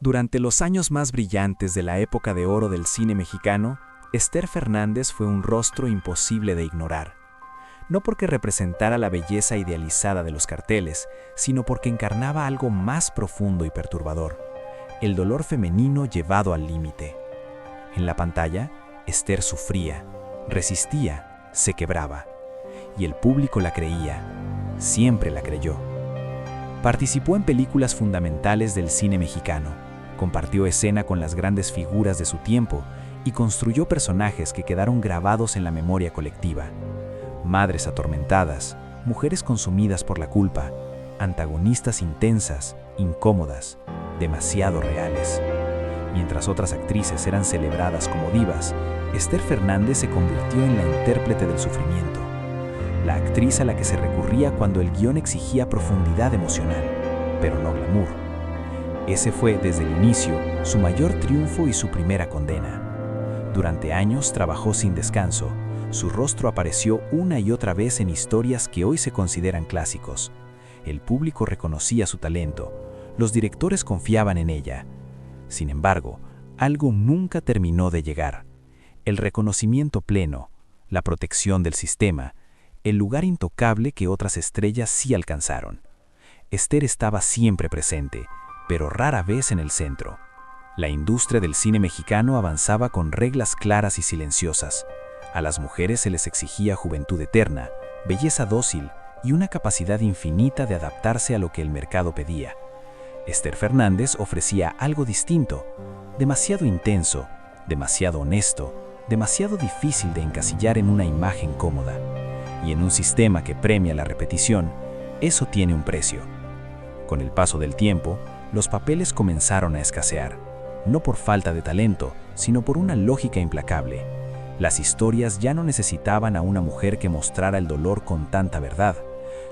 Durante los años más brillantes de la época de oro del cine mexicano, Esther Fernández fue un rostro imposible de ignorar. No porque representara la belleza idealizada de los carteles, sino porque encarnaba algo más profundo y perturbador: el dolor femenino llevado al límite. En la pantalla, Esther sufría, resistía, se quebraba. Y el público la creía, siempre la creyó. Participó en películas fundamentales del cine mexicano, compartió escena con las grandes figuras de su tiempo y construyó personajes que quedaron grabados en la memoria colectiva. Madres atormentadas, mujeres consumidas por la culpa, antagonistas intensas, incómodas, demasiado reales. Mientras otras actrices eran celebradas como divas, Esther Fernández se convirtió en la intérprete del sufrimiento, la actriz a la que se recurría cuando el guión exigía profundidad emocional, pero no glamour. Ese fue, desde el inicio, su mayor triunfo y su primera condena. Durante años trabajó sin descanso. Su rostro apareció una y otra vez en historias que hoy se consideran clásicos. El público reconocía su talento. Los directores confiaban en ella. Sin embargo, algo nunca terminó de llegar: el reconocimiento pleno, la protección del sistema, el lugar intocable que otras estrellas sí alcanzaron. Esther estaba siempre presente, pero rara vez en el centro. La industria del cine mexicano avanzaba con reglas claras y silenciosas. A las mujeres se les exigía juventud eterna, belleza dócil y una capacidad infinita de adaptarse a lo que el mercado pedía. Esther Fernández ofrecía algo distinto, demasiado intenso, demasiado honesto, demasiado difícil de encasillar en una imagen cómoda. Y en un sistema que premia la repetición, eso tiene un precio. Con el paso del tiempo, los papeles comenzaron a escasear, no por falta de talento, sino por una lógica implacable. Las historias ya no necesitaban a una mujer que mostrara el dolor con tanta verdad.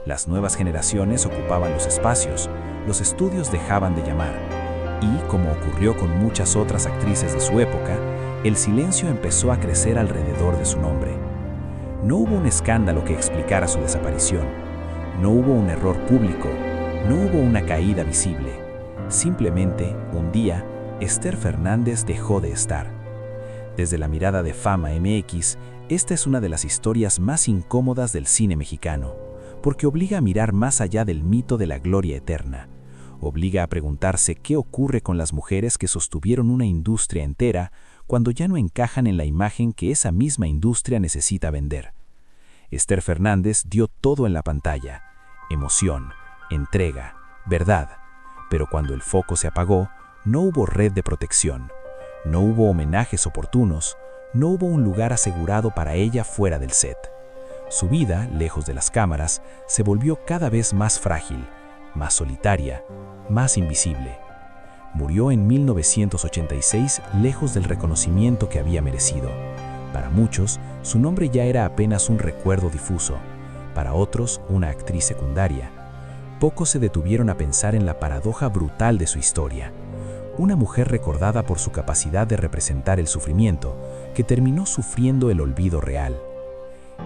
Las nuevas generaciones ocupaban los espacios, los estudios dejaban de llamar. Y, como ocurrió con muchas otras actrices de su época, el silencio empezó a crecer alrededor de su nombre. No hubo un escándalo que explicara su desaparición. No hubo un error público. No hubo una caída visible. Simplemente, un día, Esther Fernández dejó de estar. Desde la mirada de Fama MX, esta es una de las historias más incómodas del cine mexicano, porque obliga a mirar más allá del mito de la gloria eterna. Obliga a preguntarse qué ocurre con las mujeres que sostuvieron una industria entera cuando ya no encajan en la imagen que esa misma industria necesita vender. Esther Fernández dio todo en la pantalla: emoción, entrega, verdad. Pero cuando el foco se apagó, no hubo red de protección, no hubo homenajes oportunos, no hubo un lugar asegurado para ella fuera del set. Su vida, lejos de las cámaras, se volvió cada vez más frágil, más solitaria, más invisible. Murió en 1986 lejos del reconocimiento que había merecido. Para muchos, su nombre ya era apenas un recuerdo difuso. Para otros, una actriz secundaria. Pocos se detuvieron a pensar en la paradoja brutal de su historia. Una mujer recordada por su capacidad de representar el sufrimiento, que terminó sufriendo el olvido real.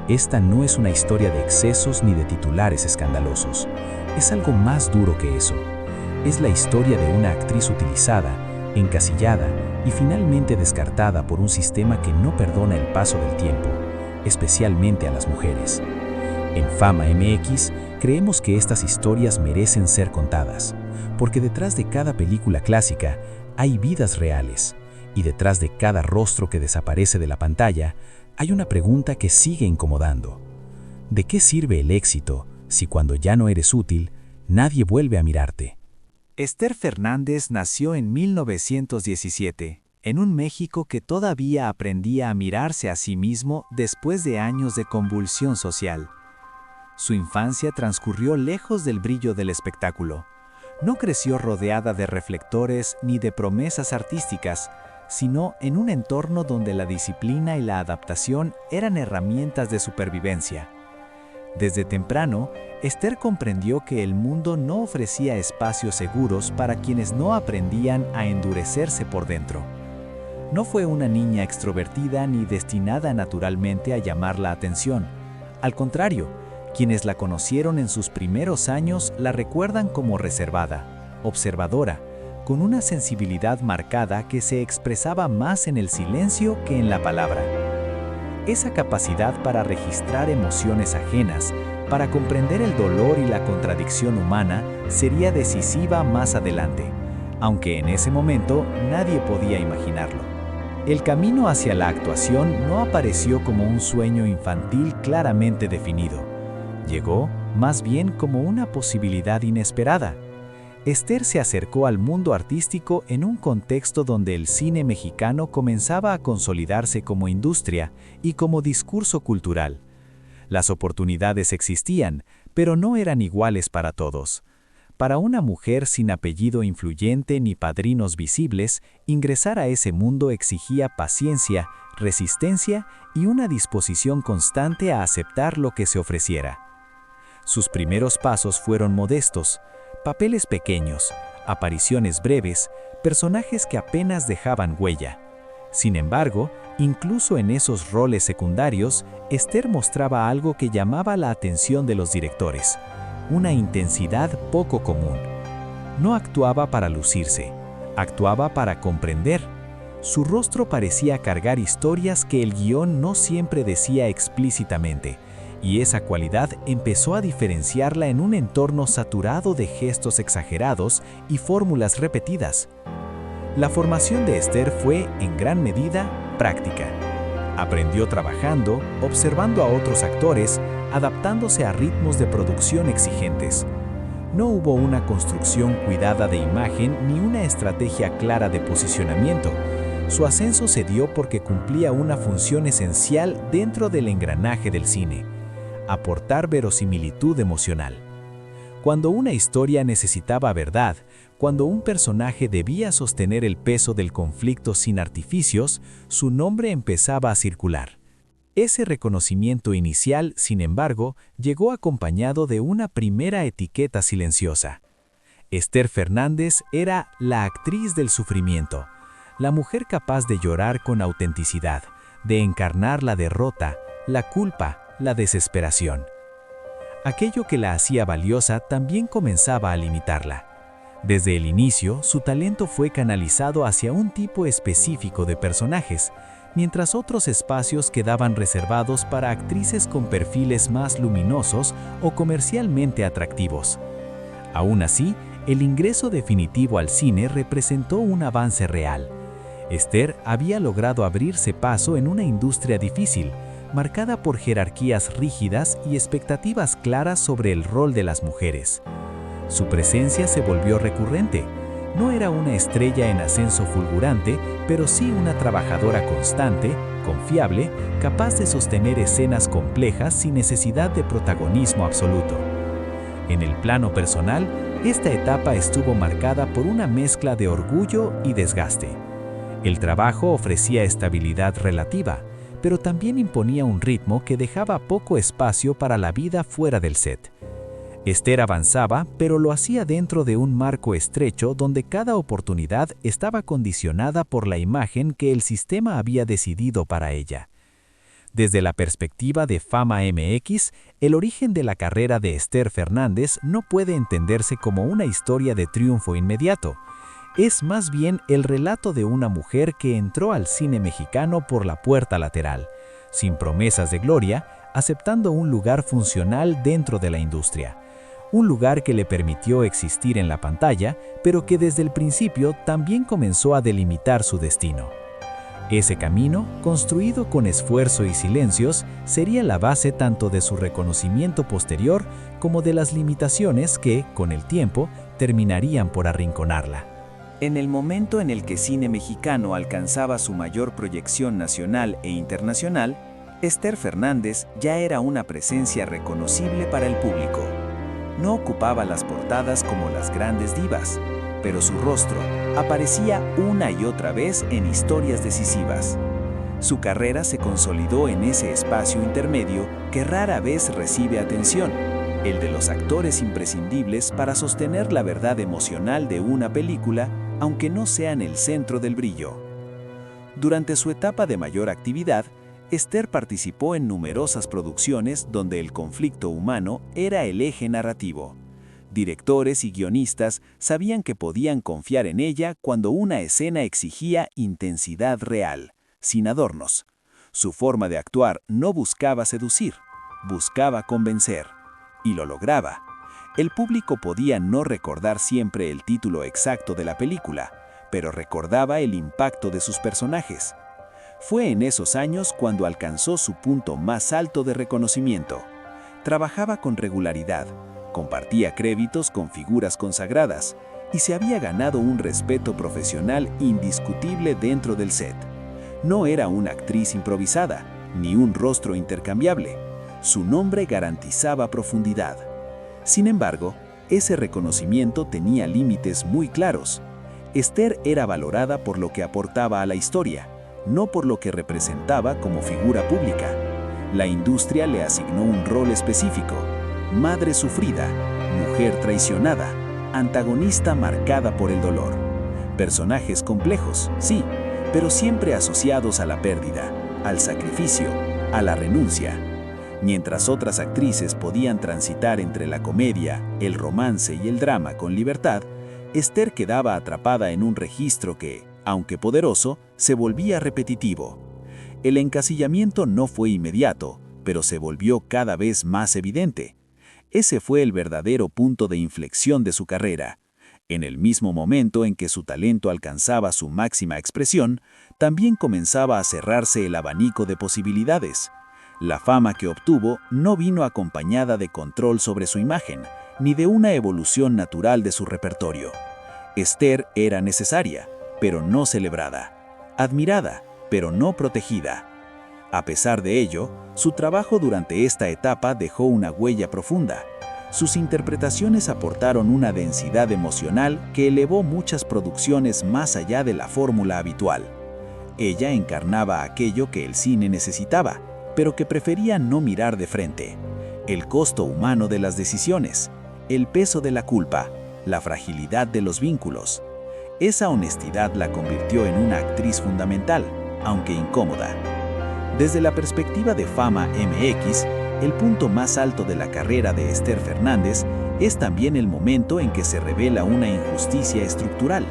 Esta no es una historia de excesos ni de titulares escandalosos. Es algo más duro que eso. Es la historia de una actriz utilizada, encasillada y finalmente descartada por un sistema que no perdona el paso del tiempo, especialmente a las mujeres. En Fama MX, creemos que estas historias merecen ser contadas, porque detrás de cada película clásica hay vidas reales, y detrás de cada rostro que desaparece de la pantalla hay una pregunta que sigue incomodando. ¿De qué sirve el éxito si cuando ya no eres útil, nadie vuelve a mirarte? Esther Fernández nació en 1917, en un México que todavía aprendía a mirarse a sí mismo después de años de convulsión social. Su infancia transcurrió lejos del brillo del espectáculo. No creció rodeada de reflectores ni de promesas artísticas, sino en un entorno donde la disciplina y la adaptación eran herramientas de supervivencia. Desde temprano, Esther comprendió que el mundo no ofrecía espacios seguros para quienes no aprendían a endurecerse por dentro. No fue una niña extrovertida ni destinada naturalmente a llamar la atención. Al contrario, quienes la conocieron en sus primeros años la recuerdan como reservada, observadora, con una sensibilidad marcada que se expresaba más en el silencio que en la palabra. Esa capacidad para registrar emociones ajenas, para comprender el dolor y la contradicción humana, sería decisiva más adelante, aunque en ese momento nadie podía imaginarlo. El camino hacia la actuación no apareció como un sueño infantil claramente definido. Llegó, más bien, como una posibilidad inesperada. Ester se acercó al mundo artístico en un contexto donde el cine mexicano comenzaba a consolidarse como industria y como discurso cultural. Las oportunidades existían, pero no eran iguales para todos. Para una mujer sin apellido influyente ni padrinos visibles, ingresar a ese mundo exigía paciencia, resistencia y una disposición constante a aceptar lo que se ofreciera. Sus primeros pasos fueron modestos: papeles pequeños, apariciones breves, personajes que apenas dejaban huella. Sin embargo, incluso en esos roles secundarios, Ester mostraba algo que llamaba la atención de los directores: una intensidad poco común. No actuaba para lucirse, actuaba para comprender. Su rostro parecía cargar historias que el guión no siempre decía explícitamente, y esa cualidad empezó a diferenciarla en un entorno saturado de gestos exagerados y fórmulas repetidas. La formación de Ester fue, en gran medida, práctica. Aprendió trabajando, observando a otros actores, adaptándose a ritmos de producción exigentes. No hubo una construcción cuidada de imagen ni una estrategia clara de posicionamiento. Su ascenso se dio porque cumplía una función esencial dentro del engranaje del cine: aportar verosimilitud emocional. Cuando una historia necesitaba verdad, cuando un personaje debía sostener el peso del conflicto sin artificios, su nombre empezaba a circular. Ese reconocimiento inicial, sin embargo, llegó acompañado de una primera etiqueta silenciosa. Ester Fernández era la actriz del sufrimiento, la mujer capaz de llorar con autenticidad, de encarnar la derrota, la culpa, la desesperación. Aquello que la hacía valiosa también comenzaba a limitarla. Desde el inicio, su talento fue canalizado hacia un tipo específico de personajes, mientras otros espacios quedaban reservados para actrices con perfiles más luminosos o comercialmente atractivos. Aún así, el ingreso definitivo al cine representó un avance real. Ester había logrado abrirse paso en una industria difícil, marcada por jerarquías rígidas y expectativas claras sobre el rol de las mujeres. Su presencia se volvió recurrente. No era una estrella en ascenso fulgurante, pero sí una trabajadora constante, confiable, capaz de sostener escenas complejas sin necesidad de protagonismo absoluto. En el plano personal, esta etapa estuvo marcada por una mezcla de orgullo y desgaste. El trabajo ofrecía estabilidad relativa, pero también imponía un ritmo que dejaba poco espacio para la vida fuera del set. Ester avanzaba, pero lo hacía dentro de un marco estrecho donde cada oportunidad estaba condicionada por la imagen que el sistema había decidido para ella. Desde la perspectiva de Fama MX, el origen de la carrera de Ester Fernández no puede entenderse como una historia de triunfo inmediato. Es más bien el relato de una mujer que entró al cine mexicano por la puerta lateral, sin promesas de gloria, aceptando un lugar funcional dentro de la industria. Un lugar que le permitió existir en la pantalla, pero que desde el principio también comenzó a delimitar su destino. Ese camino, construido con esfuerzo y silencios, sería la base tanto de su reconocimiento posterior como de las limitaciones que, con el tiempo, terminarían por arrinconarla. En el momento en el que cine mexicano alcanzaba su mayor proyección nacional e internacional, Ester Fernández ya era una presencia reconocible para el público. No ocupaba las portadas como las grandes divas, pero su rostro aparecía una y otra vez en historias decisivas. Su carrera se consolidó en ese espacio intermedio que rara vez recibe atención, el de los actores imprescindibles para sostener la verdad emocional de una película, aunque no sean el centro del brillo. Durante su etapa de mayor actividad, Ester participó en numerosas producciones donde el conflicto humano era el eje narrativo. Directores y guionistas sabían que podían confiar en ella cuando una escena exigía intensidad real, sin adornos. Su forma de actuar no buscaba seducir, buscaba convencer. Y lo lograba. El público podía no recordar siempre el título exacto de la película, pero recordaba el impacto de sus personajes. Fue en esos años cuando alcanzó su punto más alto de reconocimiento. Trabajaba con regularidad, compartía créditos con figuras consagradas y se había ganado un respeto profesional indiscutible dentro del set. No era una actriz improvisada, ni un rostro intercambiable. Su nombre garantizaba profundidad. Sin embargo, ese reconocimiento tenía límites muy claros. Esther era valorada por lo que aportaba a la historia, no por lo que representaba como figura pública. La industria le asignó un rol específico: madre sufrida, mujer traicionada, antagonista marcada por el dolor. Personajes complejos, sí, pero siempre asociados a la pérdida, al sacrificio, a la renuncia. Mientras otras actrices podían transitar entre la comedia, el romance y el drama con libertad, Esther quedaba atrapada en un registro que, aunque poderoso, se volvía repetitivo. El encasillamiento no fue inmediato, pero se volvió cada vez más evidente. Ese fue el verdadero punto de inflexión de su carrera. En el mismo momento en que su talento alcanzaba su máxima expresión, también comenzaba a cerrarse el abanico de posibilidades. La fama que obtuvo no vino acompañada de control sobre su imagen, ni de una evolución natural de su repertorio. Esther era necesaria, pero no celebrada; admirada, pero no protegida. A pesar de ello, su trabajo durante esta etapa dejó una huella profunda. Sus interpretaciones aportaron una densidad emocional que elevó muchas producciones más allá de la fórmula habitual. Ella encarnaba aquello que el cine necesitaba, pero que prefería no mirar de frente: el costo humano de las decisiones, el peso de la culpa, la fragilidad de los vínculos. Esa honestidad la convirtió en una actriz fundamental, aunque incómoda. Desde la perspectiva de Fama MX, el punto más alto de la carrera de Esther Fernández es también el momento en que se revela una injusticia estructural.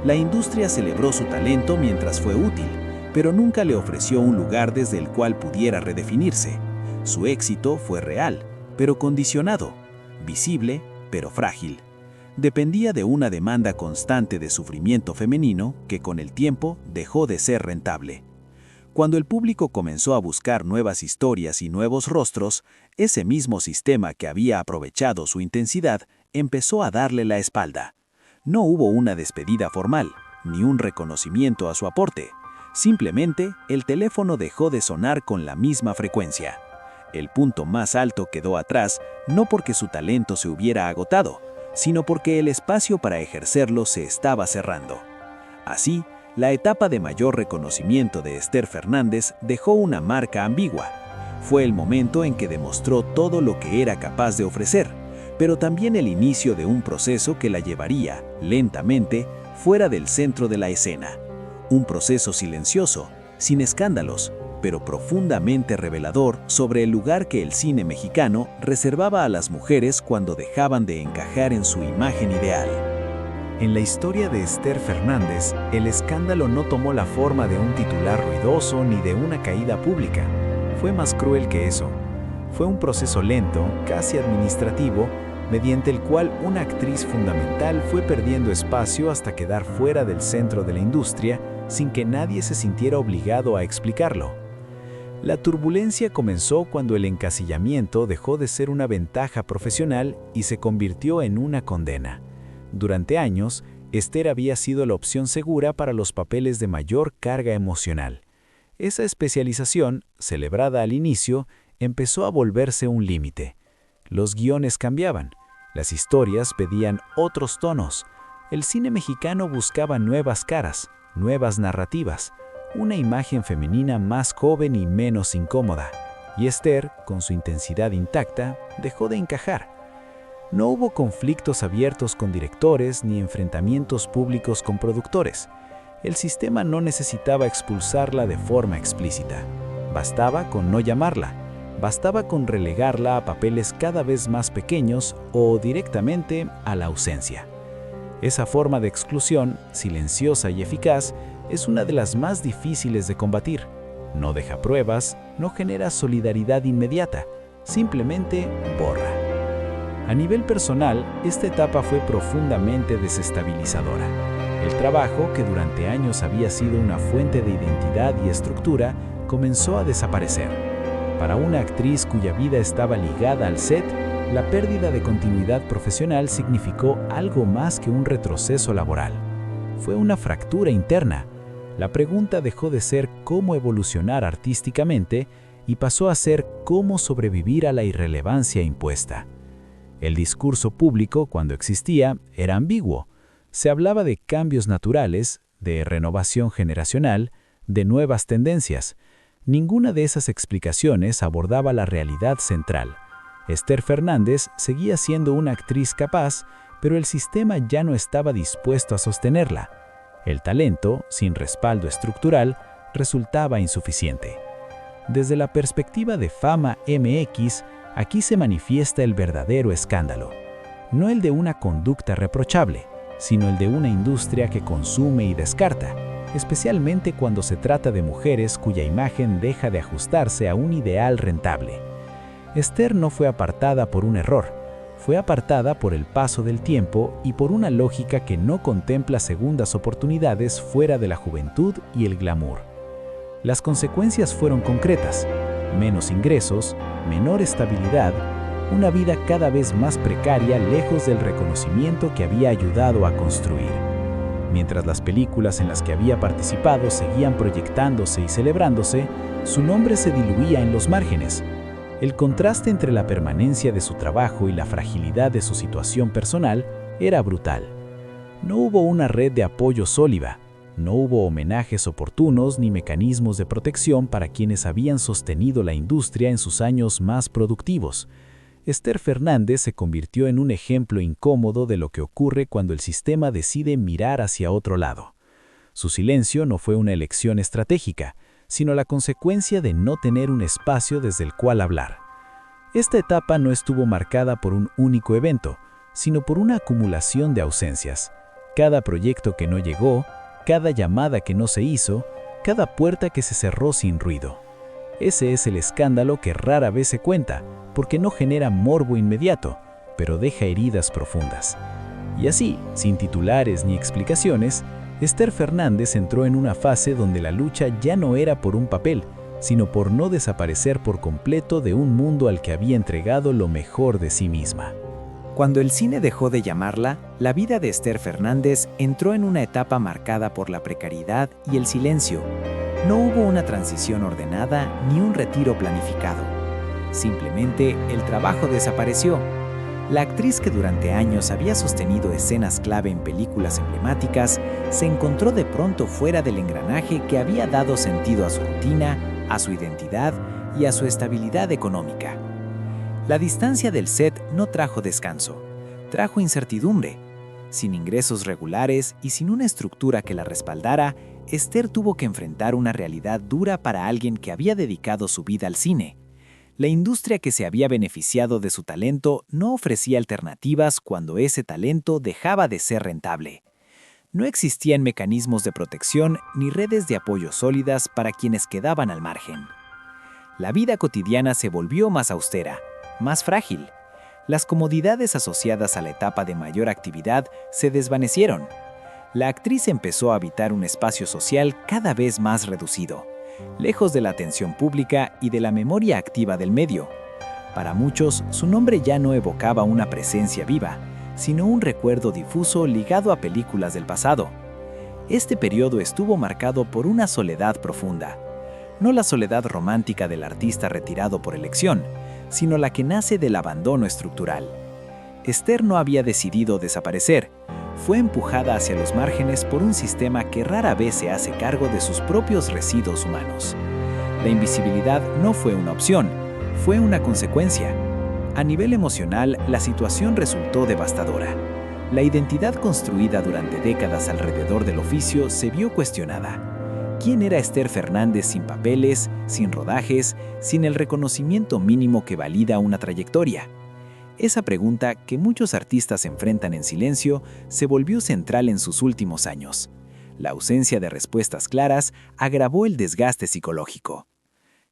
La industria celebró su talento mientras fue útil, pero nunca le ofreció un lugar desde el cual pudiera redefinirse. Su éxito fue real, pero condicionado; visible, pero frágil. Dependía de una demanda constante de sufrimiento femenino que con el tiempo dejó de ser rentable. Cuando el público comenzó a buscar nuevas historias y nuevos rostros, ese mismo sistema que había aprovechado su intensidad empezó a darle la espalda. No hubo una despedida formal, ni un reconocimiento a su aporte. Simplemente, el teléfono dejó de sonar con la misma frecuencia. El punto más alto quedó atrás, no porque su talento se hubiera agotado, sino porque el espacio para ejercerlo se estaba cerrando. Así, la etapa de mayor reconocimiento de Esther Fernández dejó una marca ambigua. Fue el momento en que demostró todo lo que era capaz de ofrecer, pero también el inicio de un proceso que la llevaría, lentamente, fuera del centro de la escena. Un proceso silencioso, sin escándalos, pero profundamente revelador sobre el lugar que el cine mexicano reservaba a las mujeres cuando dejaban de encajar en su imagen ideal. En la historia de Esther Fernández, el escándalo no tomó la forma de un titular ruidoso ni de una caída pública. Fue más cruel que eso. Fue un proceso lento, casi administrativo, mediante el cual una actriz fundamental fue perdiendo espacio hasta quedar fuera del centro de la industria sin que nadie se sintiera obligado a explicarlo. La turbulencia comenzó cuando el encasillamiento dejó de ser una ventaja profesional y se convirtió en una condena. Durante años, Esther había sido la opción segura para los papeles de mayor carga emocional. Esa especialización, celebrada al inicio, empezó a volverse un límite. Los guiones cambiaban, las historias pedían otros tonos. El cine mexicano buscaba nuevas caras, nuevas narrativas, una imagen femenina más joven y menos incómoda. Y Esther, con su intensidad intacta, dejó de encajar. No hubo conflictos abiertos con directores ni enfrentamientos públicos con productores. El sistema no necesitaba expulsarla de forma explícita. Bastaba con no llamarla. Bastaba con relegarla a papeles cada vez más pequeños o directamente a la ausencia. Esa forma de exclusión, silenciosa y eficaz, es una de las más difíciles de combatir. No deja pruebas, no genera solidaridad inmediata, simplemente borra. A nivel personal, esta etapa fue profundamente desestabilizadora. El trabajo, que durante años había sido una fuente de identidad y estructura, comenzó a desaparecer. Para una actriz cuya vida estaba ligada al set, la pérdida de continuidad profesional significó algo más que un retroceso laboral. Fue una fractura interna. La pregunta dejó de ser cómo evolucionar artísticamente y pasó a ser cómo sobrevivir a la irrelevancia impuesta. El discurso público, cuando existía, era ambiguo. Se hablaba de cambios naturales, de renovación generacional, de nuevas tendencias. Ninguna de esas explicaciones abordaba la realidad central. Esther Fernández seguía siendo una actriz capaz, pero el sistema ya no estaba dispuesto a sostenerla. El talento, sin respaldo estructural, resultaba insuficiente. Desde la perspectiva de Fama MX, aquí se manifiesta el verdadero escándalo. No el de una conducta reprochable, sino el de una industria que consume y descarta, especialmente cuando se trata de mujeres cuya imagen deja de ajustarse a un ideal rentable. Esther no fue apartada por un error, fue apartada por el paso del tiempo y por una lógica que no contempla segundas oportunidades fuera de la juventud y el glamour. Las consecuencias fueron concretas: menos ingresos, menor estabilidad, una vida cada vez más precaria lejos del reconocimiento que había ayudado a construir. Mientras las películas en las que había participado seguían proyectándose y celebrándose, su nombre se diluía en los márgenes. El contraste entre la permanencia de su trabajo y la fragilidad de su situación personal era brutal. No hubo una red de apoyo sólida, no hubo homenajes oportunos ni mecanismos de protección para quienes habían sostenido la industria en sus años más productivos. Esther Fernández se convirtió en un ejemplo incómodo de lo que ocurre cuando el sistema decide mirar hacia otro lado. Su silencio no fue una elección estratégica, sino la consecuencia de no tener un espacio desde el cual hablar. Esta etapa no estuvo marcada por un único evento, sino por una acumulación de ausencias. Cada proyecto que no llegó, cada llamada que no se hizo, cada puerta que se cerró sin ruido. Ese es el escándalo que rara vez se cuenta, porque no genera morbo inmediato, pero deja heridas profundas. Y así, sin titulares ni explicaciones, Esther Fernández entró en una fase donde la lucha ya no era por un papel, sino por no desaparecer por completo de un mundo al que había entregado lo mejor de sí misma. Cuando el cine dejó de llamarla, la vida de Esther Fernández entró en una etapa marcada por la precariedad y el silencio. No hubo una transición ordenada ni un retiro planificado. Simplemente el trabajo desapareció. La actriz, que durante años había sostenido escenas clave en películas emblemáticas, se encontró de pronto fuera del engranaje que había dado sentido a su rutina, a su identidad y a su estabilidad económica. La distancia del set no trajo descanso, trajo incertidumbre. Sin ingresos regulares y sin una estructura que la respaldara, Esther tuvo que enfrentar una realidad dura para alguien que había dedicado su vida al cine. La industria que se había beneficiado de su talento no ofrecía alternativas cuando ese talento dejaba de ser rentable. No existían mecanismos de protección ni redes de apoyo sólidas para quienes quedaban al margen. La vida cotidiana se volvió más austera, más frágil. Las comodidades asociadas a la etapa de mayor actividad se desvanecieron. La actriz empezó a habitar un espacio social cada vez más reducido, lejos de la atención pública y de la memoria activa del medio. Para muchos, su nombre ya no evocaba una presencia viva, sino un recuerdo difuso ligado a películas del pasado. Este periodo estuvo marcado por una soledad profunda. No la soledad romántica del artista retirado por elección, sino la que nace del abandono estructural. Esther no había decidido desaparecer. Fue empujada hacia los márgenes por un sistema que rara vez se hace cargo de sus propios residuos humanos. La invisibilidad no fue una opción, fue una consecuencia. A nivel emocional, la situación resultó devastadora. La identidad construida durante décadas alrededor del oficio se vio cuestionada. ¿Quién era Esther Fernández sin papeles, sin rodajes, sin el reconocimiento mínimo que valida una trayectoria? Esa pregunta, que muchos artistas enfrentan en silencio, se volvió central en sus últimos años. La ausencia de respuestas claras agravó el desgaste psicológico.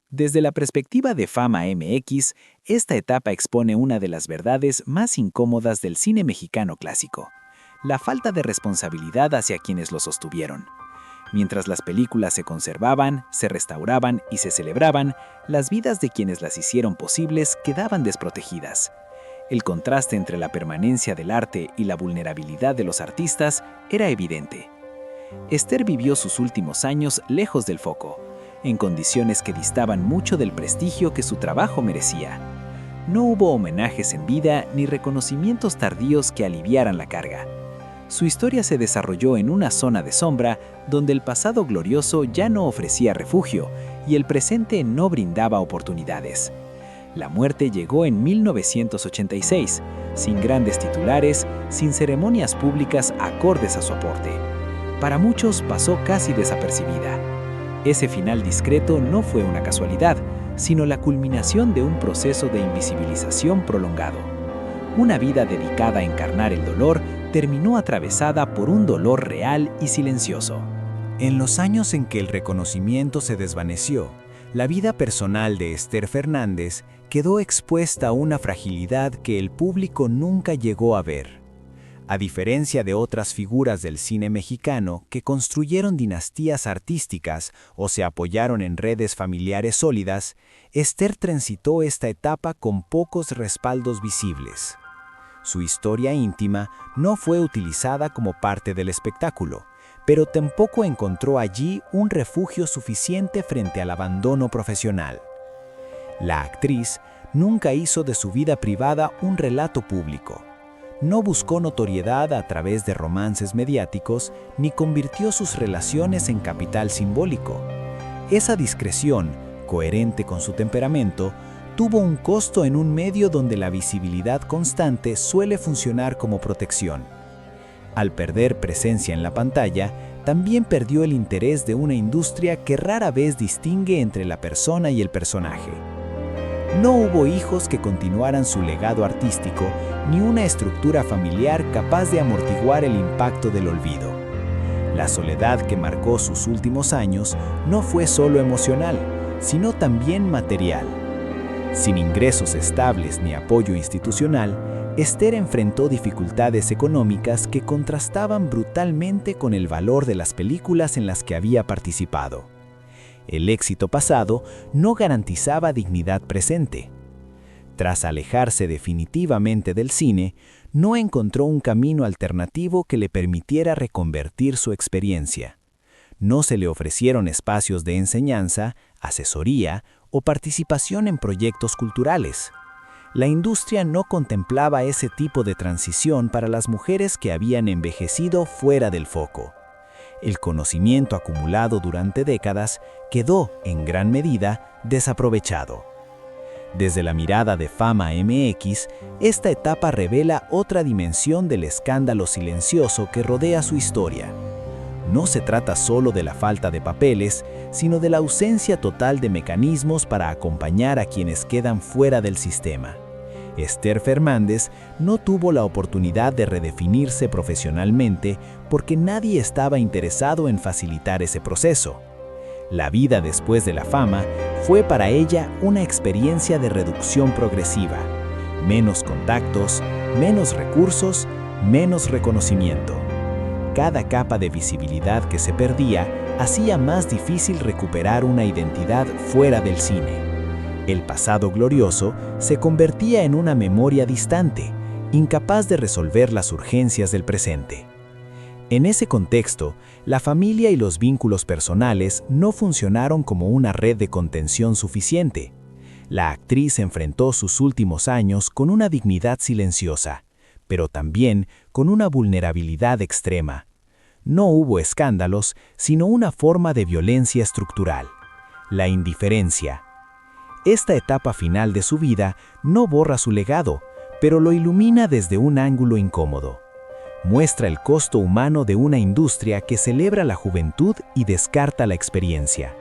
Desde la perspectiva de Fama MX, esta etapa expone una de las verdades más incómodas del cine mexicano clásico: la falta de responsabilidad hacia quienes lo sostuvieron. Mientras las películas se conservaban, se restauraban y se celebraban, las vidas de quienes las hicieron posibles quedaban desprotegidas. El contraste entre la permanencia del arte y la vulnerabilidad de los artistas era evidente. Esther vivió sus últimos años lejos del foco, en condiciones que distaban mucho del prestigio que su trabajo merecía. No hubo homenajes en vida ni reconocimientos tardíos que aliviaran la carga. Su historia se desarrolló en una zona de sombra donde el pasado glorioso ya no ofrecía refugio y el presente no brindaba oportunidades. La muerte llegó en 1986, sin grandes titulares, sin ceremonias públicas acordes a su aporte. Para muchos pasó casi desapercibida. Ese final discreto no fue una casualidad, sino la culminación de un proceso de invisibilización prolongado. Una vida dedicada a encarnar el dolor terminó atravesada por un dolor real y silencioso. En los años en que el reconocimiento se desvaneció, la vida personal de Esther Fernández quedó expuesta a una fragilidad que el público nunca llegó a ver. A diferencia de otras figuras del cine mexicano que construyeron dinastías artísticas o se apoyaron en redes familiares sólidas, Esther transitó esta etapa con pocos respaldos visibles. Su historia íntima no fue utilizada como parte del espectáculo, pero tampoco encontró allí un refugio suficiente frente al abandono profesional. La actriz nunca hizo de su vida privada un relato público. No buscó notoriedad a través de romances mediáticos ni convirtió sus relaciones en capital simbólico. Esa discreción, coherente con su temperamento, tuvo un costo en un medio donde la visibilidad constante suele funcionar como protección. Al perder presencia en la pantalla, también perdió el interés de una industria que rara vez distingue entre la persona y el personaje. No hubo hijos que continuaran su legado artístico, ni una estructura familiar capaz de amortiguar el impacto del olvido. La soledad que marcó sus últimos años no fue solo emocional, sino también material. Sin ingresos estables ni apoyo institucional, Esther enfrentó dificultades económicas que contrastaban brutalmente con el valor de las películas en las que había participado. El éxito pasado no garantizaba dignidad presente. Tras alejarse definitivamente del cine, no encontró un camino alternativo que le permitiera reconvertir su experiencia. No se le ofrecieron espacios de enseñanza, asesoría o participación en proyectos culturales. La industria no contemplaba ese tipo de transición para las mujeres que habían envejecido fuera del foco. El conocimiento acumulado durante décadas quedó, en gran medida, desaprovechado. Desde la mirada de Fama MX, esta etapa revela otra dimensión del escándalo silencioso que rodea su historia. No se trata solo de la falta de papeles, sino de la ausencia total de mecanismos para acompañar a quienes quedan fuera del sistema. Esther Fernández no tuvo la oportunidad de redefinirse profesionalmente porque nadie estaba interesado en facilitar ese proceso. La vida después de la fama fue para ella una experiencia de reducción progresiva. Menos contactos, menos recursos, menos reconocimiento. Cada capa de visibilidad que se perdía hacía más difícil recuperar una identidad fuera del cine. El pasado glorioso se convertía en una memoria distante, incapaz de resolver las urgencias del presente. En ese contexto, la familia y los vínculos personales no funcionaron como una red de contención suficiente. La actriz enfrentó sus últimos años con una dignidad silenciosa, pero también con una vulnerabilidad extrema. No hubo escándalos, sino una forma de violencia estructural: la indiferencia. Esta etapa final de su vida no borra su legado, pero lo ilumina desde un ángulo incómodo. Muestra el costo humano de una industria que celebra la juventud y descarta la experiencia.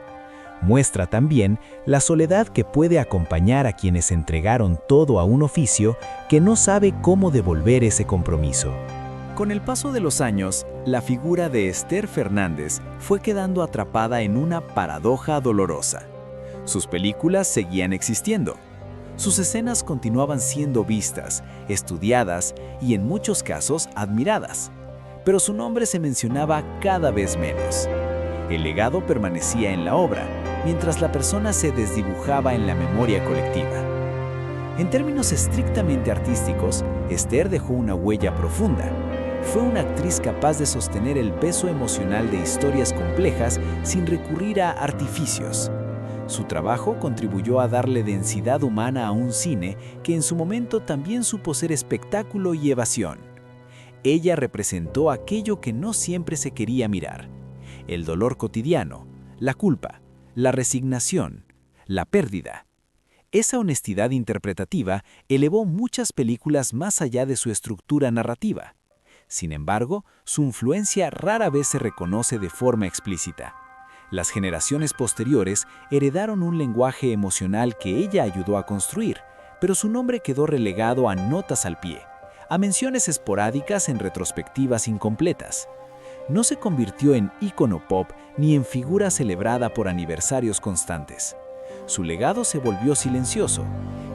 Muestra también la soledad que puede acompañar a quienes entregaron todo a un oficio que no sabe cómo devolver ese compromiso. Con el paso de los años, la figura de Esther Fernández fue quedando atrapada en una paradoja dolorosa. Sus películas seguían existiendo. Sus escenas continuaban siendo vistas, estudiadas y en muchos casos admiradas. Pero su nombre se mencionaba cada vez menos. El legado permanecía en la obra, mientras la persona se desdibujaba en la memoria colectiva. En términos estrictamente artísticos, Esther dejó una huella profunda. Fue una actriz capaz de sostener el peso emocional de historias complejas sin recurrir a artificios. Su trabajo contribuyó a darle densidad humana a un cine que en su momento también supo ser espectáculo y evasión. Ella representó aquello que no siempre se quería mirar: el dolor cotidiano, la culpa, la resignación, la pérdida. Esa honestidad interpretativa elevó muchas películas más allá de su estructura narrativa. Sin embargo, su influencia rara vez se reconoce de forma explícita. Las generaciones posteriores heredaron un lenguaje emocional que ella ayudó a construir, pero su nombre quedó relegado a notas al pie, a menciones esporádicas en retrospectivas incompletas. No se convirtió en ícono pop ni en figura celebrada por aniversarios constantes. Su legado se volvió silencioso,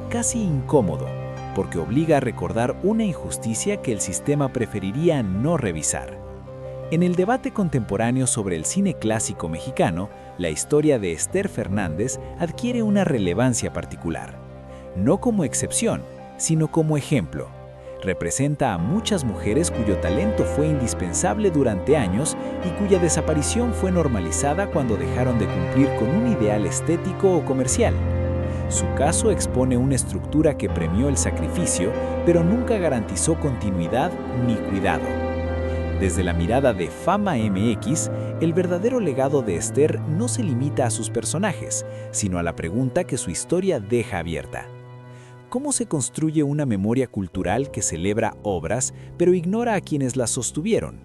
casi incómodo, porque obliga a recordar una injusticia que el sistema preferiría no revisar. En el debate contemporáneo sobre el cine clásico mexicano, la historia de Esther Fernández adquiere una relevancia particular. No como excepción, sino como ejemplo. Representa a muchas mujeres cuyo talento fue indispensable durante años y cuya desaparición fue normalizada cuando dejaron de cumplir con un ideal estético o comercial. Su caso expone una estructura que premió el sacrificio, pero nunca garantizó continuidad ni cuidado. Desde la mirada de Fama MX, el verdadero legado de Esther no se limita a sus personajes, sino a la pregunta que su historia deja abierta. ¿Cómo se construye una memoria cultural que celebra obras, pero ignora a quienes las sostuvieron?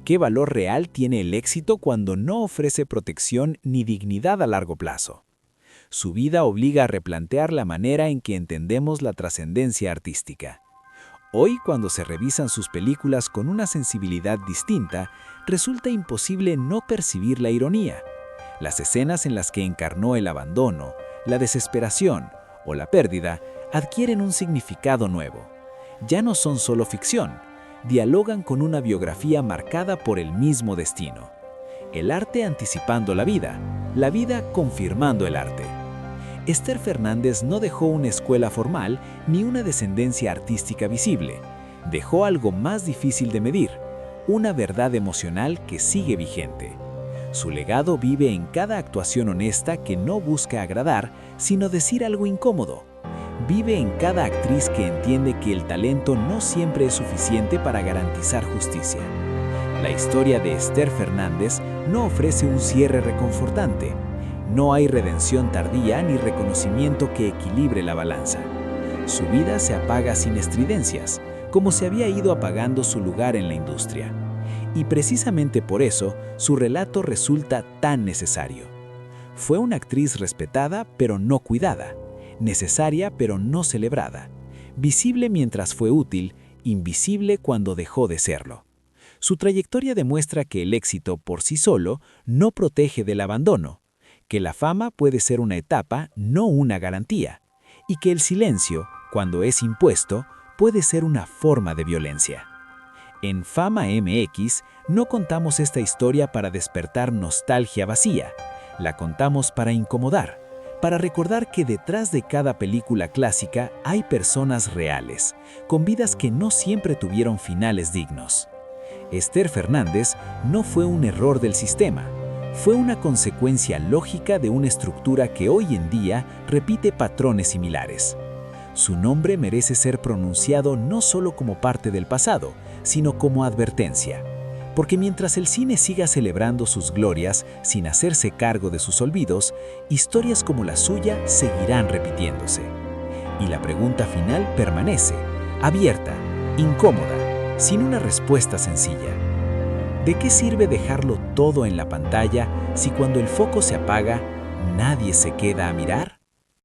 ¿Qué valor real tiene el éxito cuando no ofrece protección ni dignidad a largo plazo? Su vida obliga a replantear la manera en que entendemos la trascendencia artística. Hoy, cuando se revisan sus películas con una sensibilidad distinta, resulta imposible no percibir la ironía. Las escenas en las que encarnó el abandono, la desesperación o la pérdida adquieren un significado nuevo. Ya no son solo ficción, dialogan con una biografía marcada por el mismo destino. El arte anticipando la vida confirmando el arte. Esther Fernández no dejó una escuela formal ni una descendencia artística visible. Dejó algo más difícil de medir, una verdad emocional que sigue vigente. Su legado vive en cada actuación honesta que no busca agradar, sino decir algo incómodo. Vive en cada actriz que entiende que el talento no siempre es suficiente para garantizar justicia. La historia de Esther Fernández no ofrece un cierre reconfortante. No hay redención tardía ni reconocimiento que equilibre la balanza. Su vida se apaga sin estridencias, como se había ido apagando su lugar en la industria. Y precisamente por eso, su relato resulta tan necesario. Fue una actriz respetada pero no cuidada, necesaria pero no celebrada, visible mientras fue útil, invisible cuando dejó de serlo. Su trayectoria demuestra que el éxito por sí solo no protege del abandono, que la fama puede ser una etapa, no una garantía, y que el silencio, cuando es impuesto, puede ser una forma de violencia. En Fama MX no contamos esta historia para despertar nostalgia vacía, la contamos para incomodar, para recordar que detrás de cada película clásica hay personas reales, con vidas que no siempre tuvieron finales dignos. Esther Fernández no fue un error del sistema, fue una consecuencia lógica de una estructura que hoy en día repite patrones similares. Su nombre merece ser pronunciado no solo como parte del pasado, sino como advertencia. Porque mientras el cine siga celebrando sus glorias sin hacerse cargo de sus olvidos, historias como la suya seguirán repitiéndose. Y la pregunta final permanece, abierta, incómoda. sin una respuesta sencilla. ¿De qué sirve dejarlo todo en la pantalla si cuando el foco se apaga, nadie se queda a mirar?